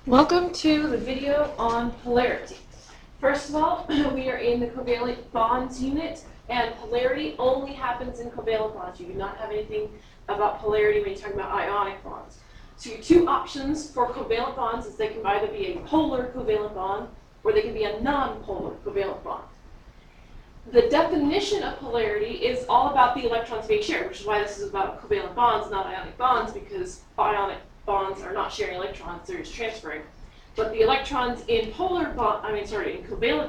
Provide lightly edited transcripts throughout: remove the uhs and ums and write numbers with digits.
Welcome to the video on polarity. First of all, we are in the covalent bonds unit, and polarity only happens in covalent bonds. You do not have anything about polarity when you're talking about ionic bonds. So your two options for covalent bonds is they can either be a polar covalent bond or they can be a non-polar covalent bond. The definition of polarity is all about the electrons being shared, which is why this is about covalent bonds, not ionic bonds, because ionic bonds are not sharing electrons, they're just transferring. But the electrons in in covalent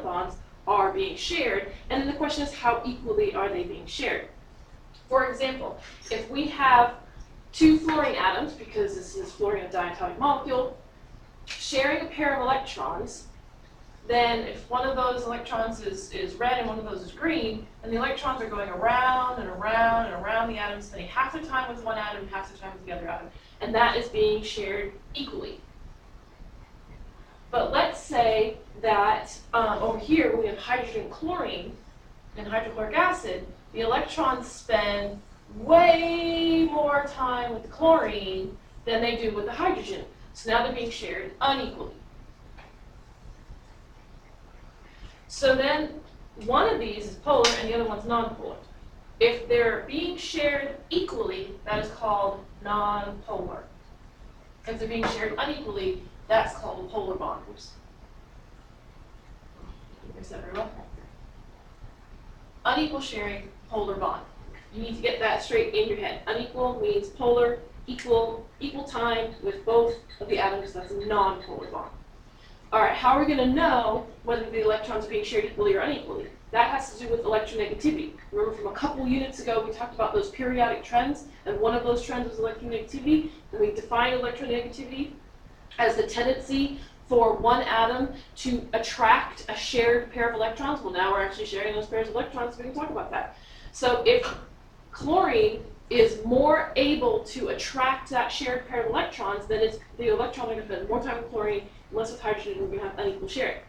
bonds are being shared, and then the question is how equally are they being shared? For example, if we have two fluorine atoms, because this is fluorine, a diatomic molecule, sharing a pair of electrons, then if one of those electrons is red and one of those is green, then the electrons are going around and around and around the atom, spending half the time with one atom and half the time with the other atom. And that is being shared equally. But let's say that over here, when we have hydrogen and chlorine and hydrochloric acid, the electrons spend way more time with the chlorine than they do with the hydrogen. So now they're being shared unequally. So then one of these is polar and the other one's non-polar. If they're being shared equally, that is called non-polar. If they're being shared unequally, that's called polar bonds. Is that very well? Unequal sharing, polar bond. You need to get that straight in your head. Unequal means polar, equal time with both of the atoms, that's a non-polar bond. All right, how are we going to know whether the electrons are being shared equally or unequally? That has to do with electronegativity. Remember from a couple units ago, we talked about those periodic trends, and one of those trends was electronegativity, and we defined electronegativity as the tendency for one atom to attract a shared pair of electrons. Well, now we're actually sharing those pairs of electrons, so we can talk about that. So if chlorine is more able to attract that shared pair of electrons, then the electrons are going to spend more time with chlorine, less with hydrogen, and we're going to have unequal sharing.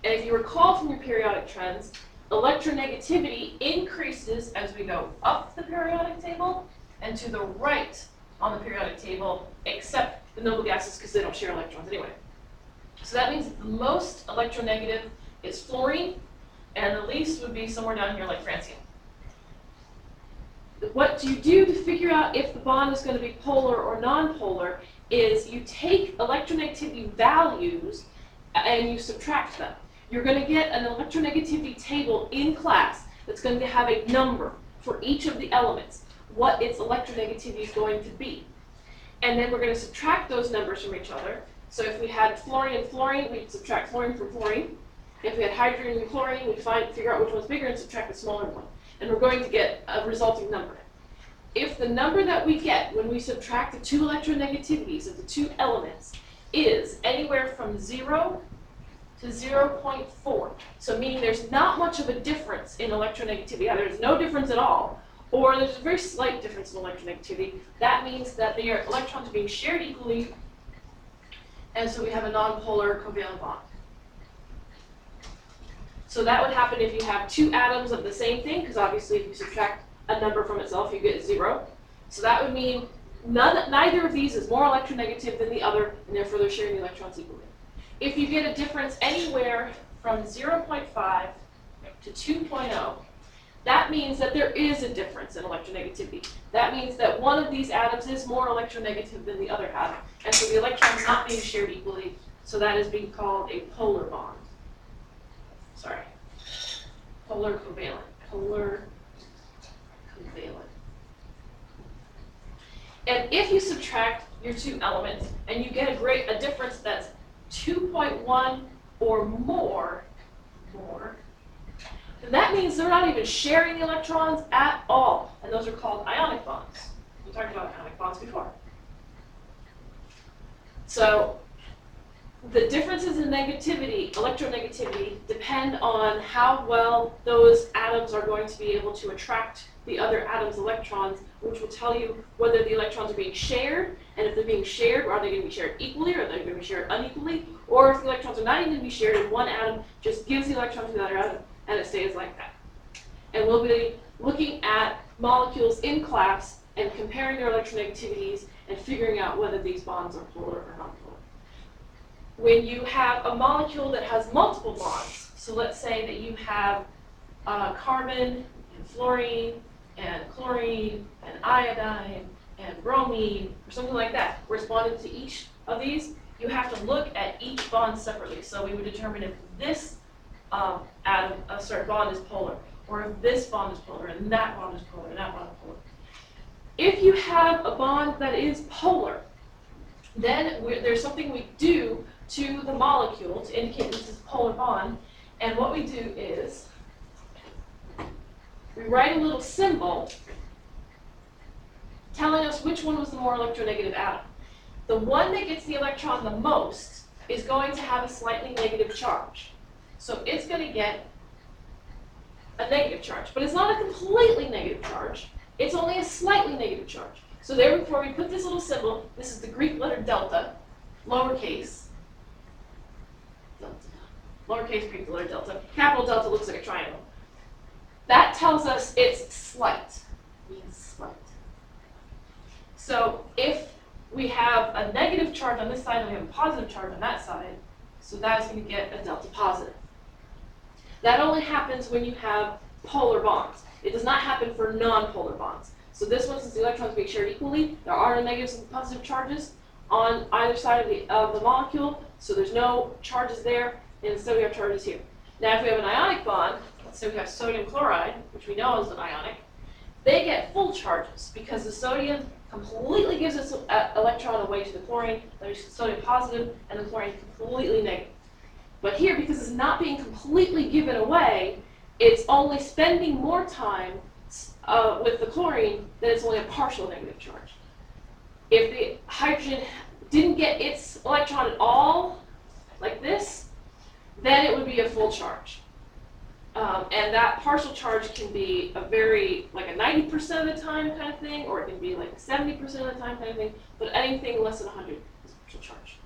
And if you recall from your periodic trends, electronegativity increases as we go up the periodic table and to the right on the periodic table, except the noble gases because they don't share electrons anyway. So that means that the most electronegative is fluorine, and the least would be somewhere down here like francium. What you do to figure out if the bond is going to be polar or non-polar is you take electronegativity values and you subtract them. You're going to get an electronegativity table in class that's going to have a number for each of the elements, what its electronegativity is going to be. And then we're going to subtract those numbers from each other. So if we had fluorine and fluorine, we'd subtract fluorine from fluorine. If we had hydrogen and chlorine, we'd figure out which one's bigger and subtract the smaller one. And we're going to get a resulting number. If the number that we get when we subtract the two electronegativities of the two elements is anywhere from 0 to 0.4, so meaning there's not much of a difference in electronegativity, either there's no difference at all, or there's a very slight difference in electronegativity, that means that the electrons are being shared equally, and so we have a non-polar covalent bond. So that would happen if you have two atoms of the same thing, because obviously if you subtract a number from itself, you get 0. So that would mean neither of these is more electronegative than the other, and therefore they're sharing the electrons equally. If you get a difference anywhere from 0.5 to 2.0, that means that there is a difference in electronegativity. That means that one of these atoms is more electronegative than the other atom, and so the electron's not being shared equally, so that is being called a polar bond. Sorry, polar covalent. Polar covalent. And if you subtract your two elements and you get a difference that's 2.1 or more, then that means they're not even sharing the electrons at all. And those are called ionic bonds. We talked about ionic bonds before. So the differences in electronegativity, depend on how well those atoms are going to be able to attract the other atom's electrons, which will tell you whether the electrons are being shared, and if they're being shared, are they going to be shared equally, or are they going to be shared unequally, or if the electrons are not even going to be shared and one atom just gives the electron to the other atom, and it stays like that. And we'll be looking at molecules in class and comparing their electronegativities and figuring out whether these bonds are polar or non-polar. when you have a molecule that has multiple bonds. So let's say that you have carbon and fluorine and chlorine and iodine and bromine or something like that corresponding to each of these. You have to look at each bond separately. So we would determine if this atom, a certain bond is polar, or if this bond is polar, and that bond is polar, and that bond is polar. If you have a bond that is polar, then there's something we do to the molecule to indicate this is a polar bond. And what we do is we write a little symbol telling us which one was the more electronegative atom. The one that gets the electron the most is going to have a slightly negative charge. So it's going to get a negative charge. But it's not a completely negative charge. It's only a slightly negative charge. So therefore, we put this little symbol. This is the Greek letter delta, lowercase. Delta. Lowercase Greek letter delta. Capital delta looks like a triangle. That tells us it's slight. Means slight. So if we have a negative charge on this side and we have a positive charge on that side, so that's going to get a delta positive. That only happens when you have polar bonds. It does not happen for non-polar bonds. So this one, since the electrons are being shared equally, there are no negatives and positive charges on either side of the molecule, so there's no charges there, and instead we have charges here. Now if we have an ionic bond, let's say we have sodium chloride, which we know is an ionic, they get full charges because the sodium completely gives its electron away to the chlorine, that is sodium positive, and the chlorine completely negative. But here, because it's not being completely given away, it's only spending more time with the chlorine, then it's only a partial negative charge. If the hydrogen didn't get its electron at all, like this, then it would be a full charge. And that partial charge can be like a 90% of the time kind of thing, or it can be like 70% of the time kind of thing, but anything less than 100 is partial charge.